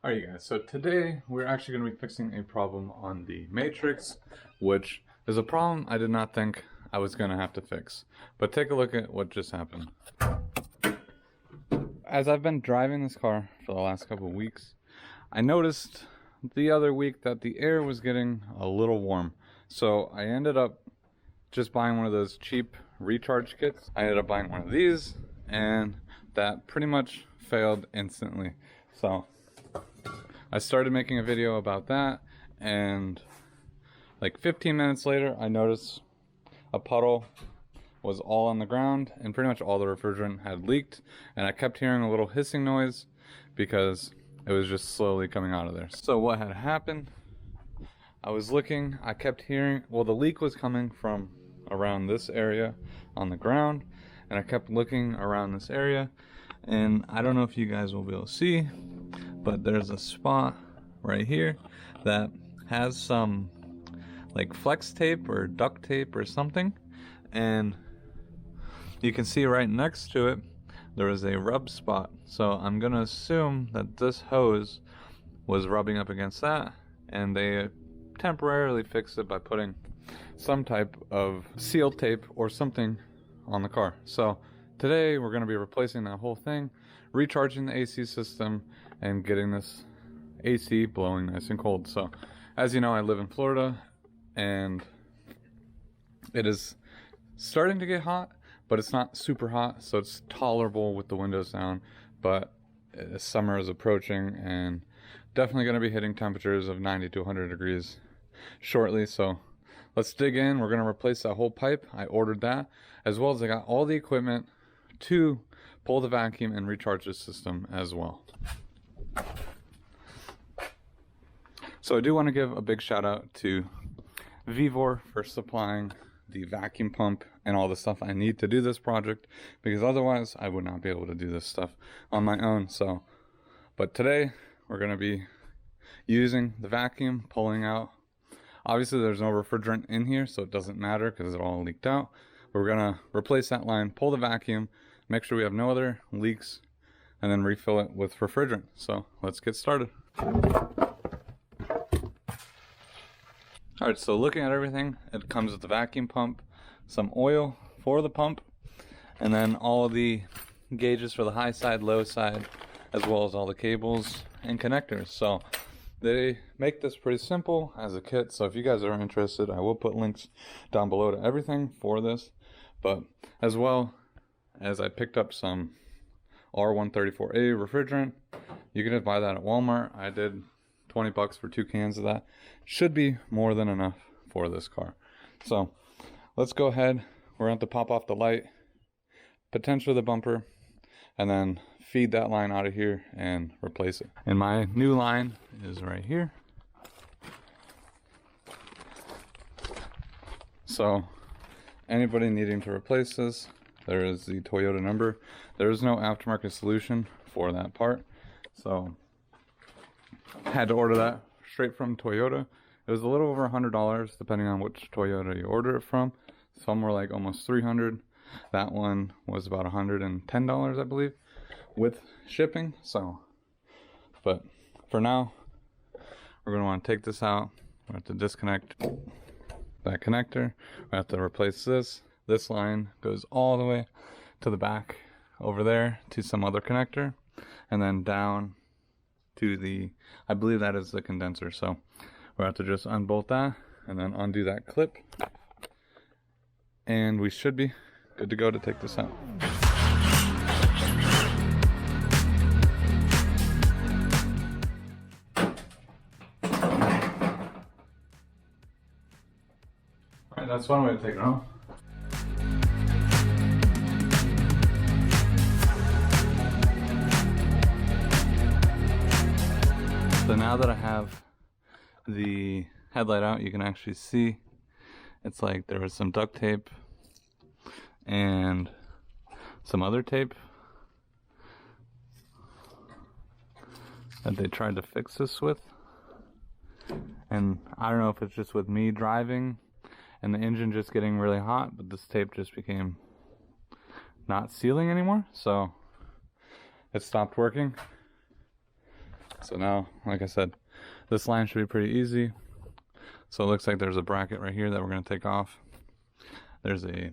Alright, you guys, so today we're actually going to be fixing a problem on the Matrix, which is a problem I did not think I was going to have to fix. But take a look at what just happened. As I've been driving this car for the last couple of weeks, I noticed the other week that the air was getting a little warm. So I ended up just buying one of those cheap recharge kits. I ended up buying one of these, and that pretty much failed instantly. So I started making a video about that, and like 15 minutes later, I noticed a puddle was all on the ground, and pretty much all the refrigerant had leaked, and I kept hearing a little hissing noise because it was just slowly coming out of there. So what had happened, I was looking, I kept hearing, well, the leak was coming from around this area on the ground, and I kept looking around this area, and I don't know if you guys will be able to see, but there's a spot right here that has some like flex tape or duct tape or something, and you can see right next to it there is a rub spot. So I'm gonna assume that this hose was rubbing up against that, and they temporarily fixed it by putting some type of seal tape or something on the car. So today we're going to be replacing that whole thing, recharging the AC system, and getting this AC blowing nice and cold. So as you know, I live in Florida, and it is starting to get hot, but it's not super hot, so it's tolerable with the windows down. But summer is approaching, and definitely going to be hitting temperatures of 90 to 100 degrees shortly. So let's dig in. We're going to replace that whole pipe. I ordered that, as well as I got all the equipment to pull the vacuum and recharge the system as well. So I do want to give a big shout out to VEVOR for supplying the vacuum pump and all the stuff I need to do this project, because otherwise I would not be able to do this stuff on my own. So, but today we're going to be using the vacuum, pulling out. Obviously there's no refrigerant in here, so it doesn't matter because it all leaked out. We're going to replace that line, pull the vacuum, make sure we have no other leaks, and then refill it with refrigerant. So let's get started. Alright, so looking at everything, it comes with the vacuum pump, some oil for the pump, and then all of the gauges for the high side, low side, as well as all the cables and connectors. So they make this pretty simple as a kit, so if you guys are interested, I will put links down below to everything for this. But as well as I picked up some R134A refrigerant. You can just buy that at Walmart. I did 20 bucks for 2 cans of that. Should be more than enough for this car. So let's go ahead. We're going to have to pop off the light, potentially the bumper, and then feed that line out of here and replace it. And my new line is right here. So anybody needing to replace this, there is the Toyota number. There is no aftermarket solution for that part, so had to order that straight from Toyota. It was a little over $100 depending on which Toyota you order it from. Some were like almost $300. That one was about $110, I believe, with shipping. So, but for now, we're going to want to take this out. We have to disconnect that connector. We have to replace this. This line goes all the way to the back over there to some other connector, and then down to the, I believe that is the condenser. So we'll have to just unbolt that and then undo that clip, and we should be good to go to take this out. Alright, that's one way to take it off. So now that I have the headlight out, you can actually see it's like there was some duct tape and some other tape that they tried to fix this with. And I don't know if it's just with me driving and the engine just getting really hot, but this tape just became not sealing anymore, so it stopped working. So now, like I said, this line should be pretty easy. So it looks like there's a bracket right here that we're going to take off. There's a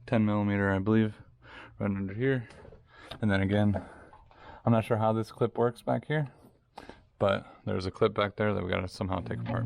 10 millimeter, I believe, right under here. And then again, I'm not sure how this clip works back here, but there's a clip back there that we got to somehow take apart.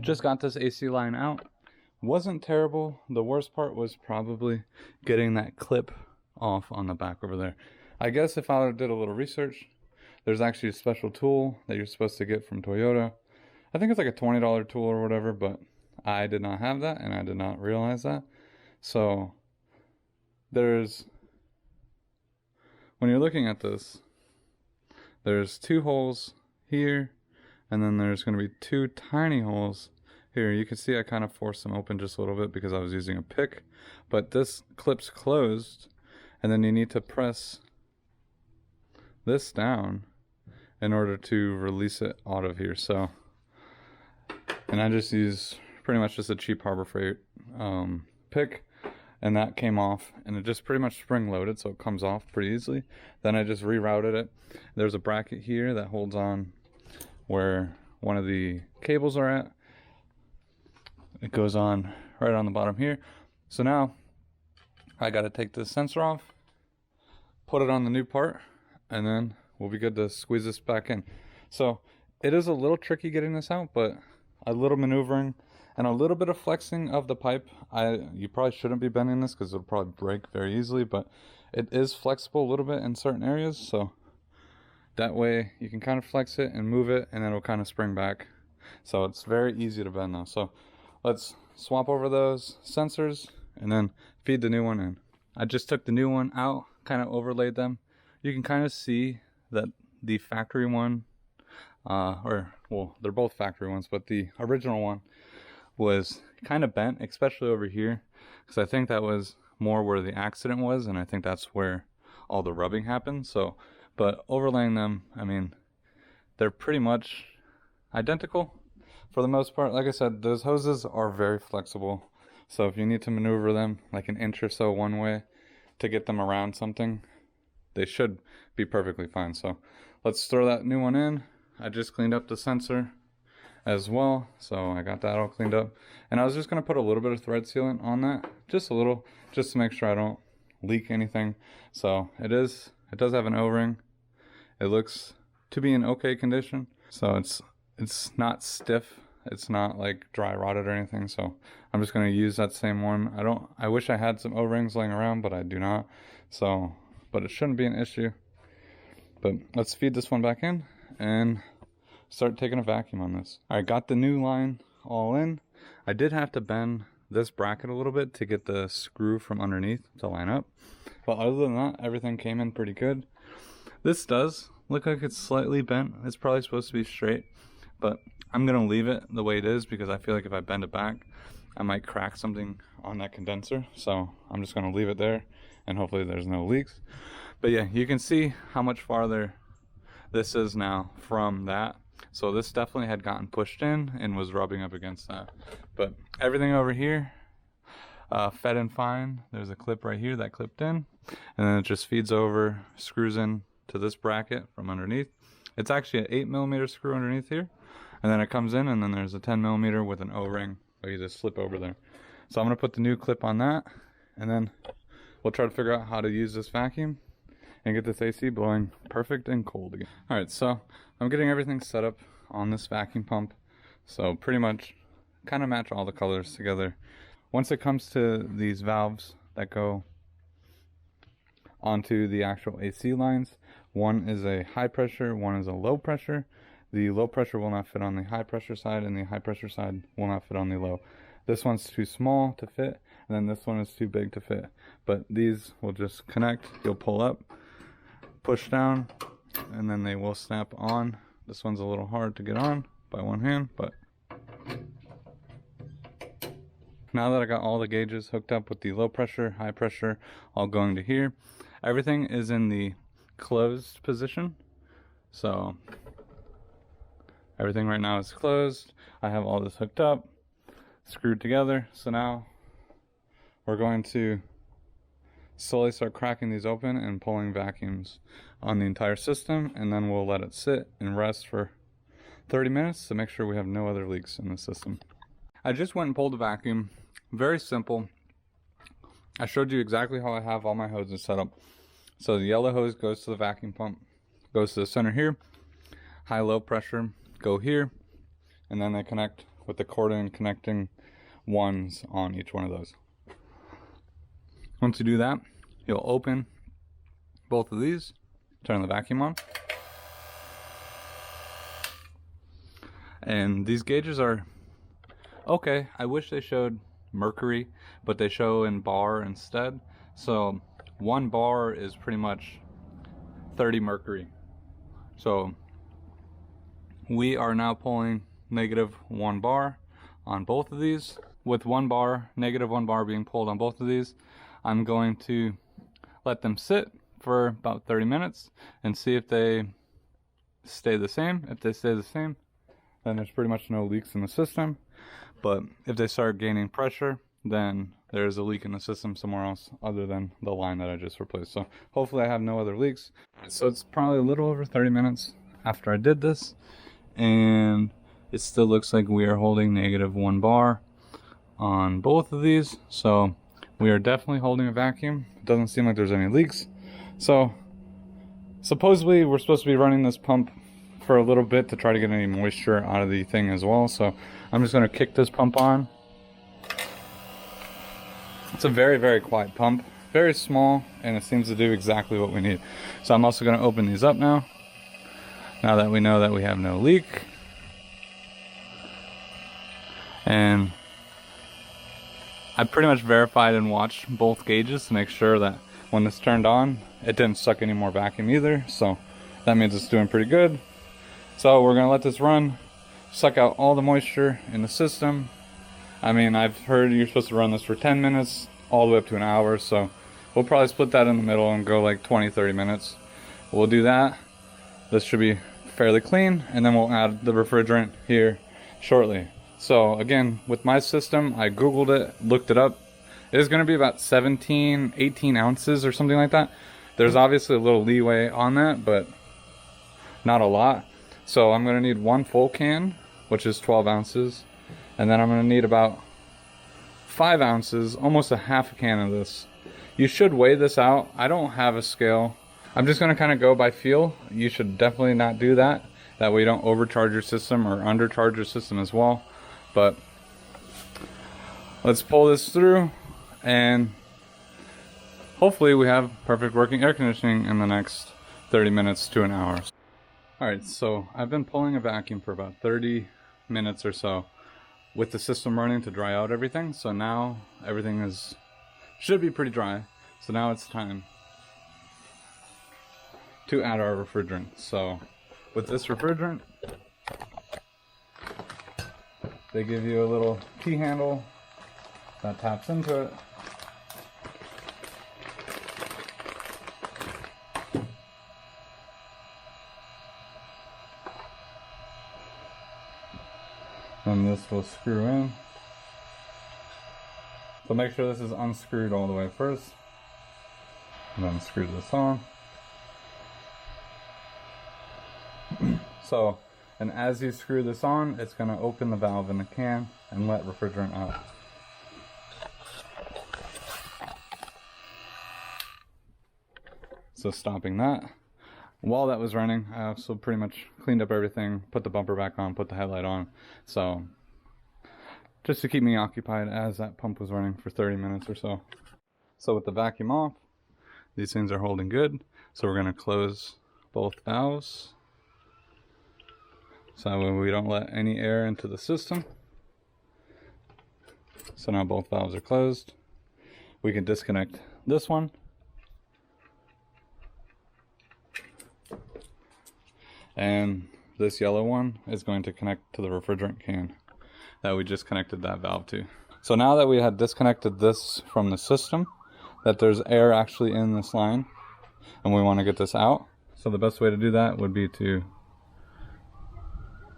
Just got this AC line out. Wasn't terrible. The worst part was probably getting that clip off on the back over there. I guess if I did a little research, there's actually a special tool that you're supposed to get from Toyota. I think it's like a $20 tool or whatever, but I did not have that and I did not realize that. So there's, when you're looking at this, there's 2 holes here, and then there's going to be 2 tiny holes here. You can see I kind of forced them open just a little bit because I was using a pick, but this clip's closed, and then you need to press this down in order to release it out of here. So, and I just use pretty much just a cheap Harbor Freight pick, and that came off, and it just pretty much spring loaded, so it comes off pretty easily. Then I just rerouted it. There's a bracket here that holds on where one of the cables are at. It goes on right on the bottom here. So now I got to take this sensor off, put it on the new part, and then we'll be good to squeeze this back in. So it is a little tricky getting this out, but a little maneuvering and a little bit of flexing of the pipe. You probably shouldn't be bending this because it'll probably break very easily, but it is flexible a little bit in certain areas. So that way you can kind of flex it and move it, and then it'll kind of spring back. So it's very easy to bend though. So let's swap over those sensors and then feed the new one in. I just took the new one out, kind of overlaid them. You can kind of see that the factory one, well, they're both factory ones, but the original one was kind of bent, especially over here, because I think that was more where the accident was, and I think that's where all the rubbing happened. So, but overlaying them, I mean, they're pretty much identical for the most part. Like I said, those hoses are very flexible, so if you need to maneuver them like an inch or so one way to get them around something, they should be perfectly fine. So let's throw that new one in. I just cleaned up the sensor as well, so I got that all cleaned up, and I was just going to put a little bit of thread sealant on that, just a little, just to make sure I don't leak anything. So it does have an O-ring. It looks to be in okay condition, so it's not stiff, it's not like dry rotted or anything. So I'm just going to use that same one. I wish I had some O-rings laying around, but I do not. So, but it shouldn't be an issue. But let's feed this one back in and start taking a vacuum on this. I got the new line all in. I did have to bend this bracket a little bit to get the screw from underneath to line up, but other than that, everything came in pretty good. This does look like it's slightly bent. It's probably supposed to be straight, but I'm gonna leave it the way it is because I feel like if I bend it back, I might crack something on that condenser. So I'm just gonna leave it there, and hopefully there's no leaks. But yeah, you can see how much farther this is now from that. So this definitely had gotten pushed in and was rubbing up against that. But everything over here fed in fine. There's a clip right here that clipped in, and then it just feeds over, screws in to this bracket from underneath. It's actually an 8 millimeter screw underneath here, and then it comes in, and then there's a 10 millimeter with an O-ring that you just slip over there. So I'm gonna put the new clip on that, and then we'll try to figure out how to use this vacuum and get this AC blowing perfect and cold again. All right, so I'm getting everything set up on this vacuum pump. So pretty much kind of match all the colors together. Once it comes to these valves that go onto the actual AC lines, one is a high pressure, one is a low pressure. The low pressure will not fit on the high pressure side, and the high pressure side will not fit on the low. This one's too small to fit, and then this one is too big to fit. But these will just connect. You'll pull up, push down, and then they will snap on. This one's a little hard to get on by one hand, but now that I got all the gauges hooked up with the low pressure, high pressure, all going to here, everything is in the closed position. So everything right now is closed. I have all this hooked up. screwed together. So now we're going to slowly start cracking these open and pulling vacuums on the entire system, and then we'll let it sit and rest for 30 minutes to make sure we have no other leaks in the system. I just went and pulled a vacuum. Very simple. I showed you exactly how I have all my hoses set up. So the yellow hose goes to the vacuum pump, goes to the center here. High-low pressure go here, and then they connect with the cordon connecting ones on each one of those. Once you do that, you'll open both of these, turn the vacuum on, and these gauges are okay. I wish they showed mercury, but they show in bar instead. So 1 bar is pretty much 30 mercury. So we are now pulling -1 bar on both of these. With 1 bar, -1 bar being pulled on both of these, I'm going to let them sit for about 30 minutes and see if they stay the same. If they stay the same, then there's pretty much no leaks in the system. But if they start gaining pressure, then there's a leak in the system somewhere else other than the line that I just replaced. So hopefully I have no other leaks. So it's probably a little over 30 minutes after I did this, and it still looks like we are holding -1 bar on both of these. So we are definitely holding a vacuum. It doesn't seem like there's any leaks. So supposedly we're supposed to be running this pump for a little bit to try to get any moisture out of the thing as well. So I'm just going to kick this pump on. It's a very, very quiet pump, very small, and it seems to do exactly what we need. So I'm also going to open these up now that we know that we have no leak. And I pretty much verified and watched both gauges to make sure that when this turned on, it didn't suck any more vacuum either. So that means it's doing pretty good. So we're gonna let this run, suck out all the moisture in the system. I mean, I've heard you're supposed to run this for 10 minutes, all the way up to an hour. So we'll probably split that in the middle and go like 20-30 minutes. We'll do that. This should be fairly clean, and then we'll add the refrigerant here shortly. So again, with my system, I Googled it, looked it up. It is going to be about 17-18 ounces or something like that. There's obviously a little leeway on that, but not a lot. So I'm going to need 1 full can, which is 12 ounces. And then I'm going to need about 5 ounces, almost a half a can of this. You should weigh this out. I don't have a scale. I'm just going to kind of go by feel. You should definitely not do that. That way you don't overcharge your system or undercharge your system as well. But let's pull this through, and hopefully we have perfect working air conditioning in the next 30 minutes to an hour. Alright, so I've been pulling a vacuum for about 30 minutes or so with the system running to dry out everything. So now everything should be pretty dry. So now it's time to add our refrigerant. So with this refrigerant, they give you a little key handle that taps into it. And this will screw in. So make sure this is unscrewed all the way first. And then screw this on. So, and as you screw this on, it's going to open the valve in the can and let refrigerant out. So stopping that. While that was running, I also pretty much cleaned up everything, put the bumper back on, put the headlight on. So, just to keep me occupied as that pump was running for 30 minutes or so. So with the vacuum off, these things are holding good. So we're going to close both valves. So that way we don't let any air into the system. So now both valves are closed. We can disconnect this one. And this yellow one is going to connect to the refrigerant can that we just connected that valve to. So now that we had disconnected this from the system, that there's air actually in this line, and we want to get this out. So the best way to do that would be to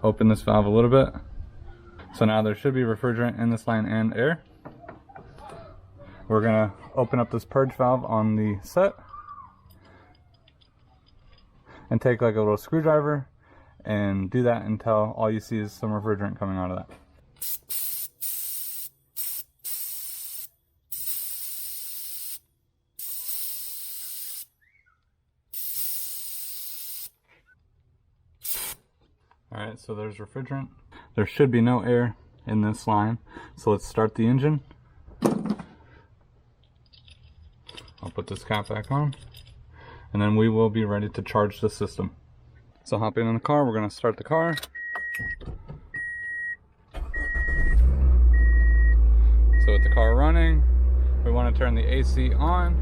open this valve a little bit, So now there should be refrigerant in this line and air. We're gonna open up this purge valve on the set and take like a little screwdriver and do that until all you see is some refrigerant coming out of that. Alright, so there's refrigerant. There should be no air in this line. So let's start the engine. I'll put this cap back on. And then we will be ready to charge the system. So hopping in the car, we're going to start the car. So with the car running, we want to turn the AC on.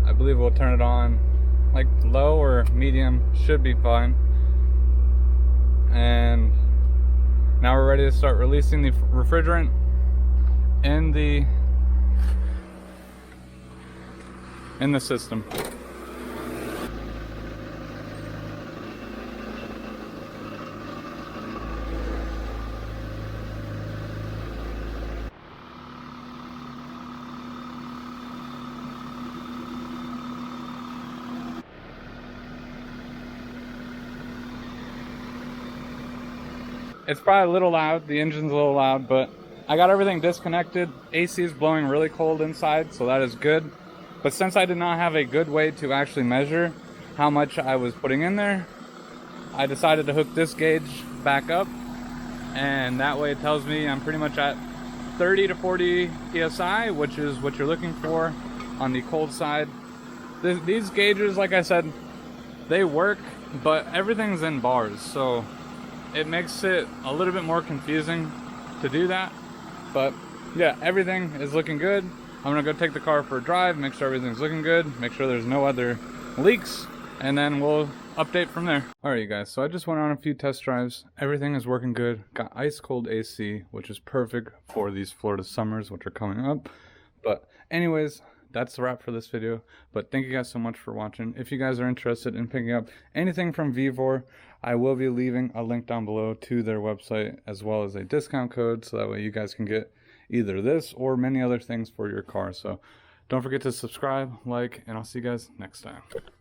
I believe we'll turn it on like low or medium, should be fine. And now we're ready to start releasing the refrigerant in the system. It's probably a little loud, the engine's a little loud, but I got everything disconnected. AC is blowing really cold inside, so that is good. But since I did not have a good way to actually measure how much I was putting in there, I decided to hook this gauge back up, and that way it tells me I'm pretty much at 30 to 40 psi, which is what you're looking for on the cold side. These gauges, like I said, they work, but everything's in bars, so it makes it a little bit more confusing to do that. But yeah, everything is looking good. I'm gonna go take the car for a drive, make sure everything's looking good, make sure there's no other leaks, and then we'll update from there. Alright you guys, so I just went on a few test drives. Everything is working good. Got ice cold AC, which is perfect for these Florida summers, which are coming up. But anyways, that's the wrap for this video. But thank you guys so much for watching. If you guys are interested in picking up anything from VEVOR, I will be leaving a link down below to their website as well as a discount code, so that way you guys can get either this or many other things for your car. So don't forget to subscribe, like, and I'll see you guys next time.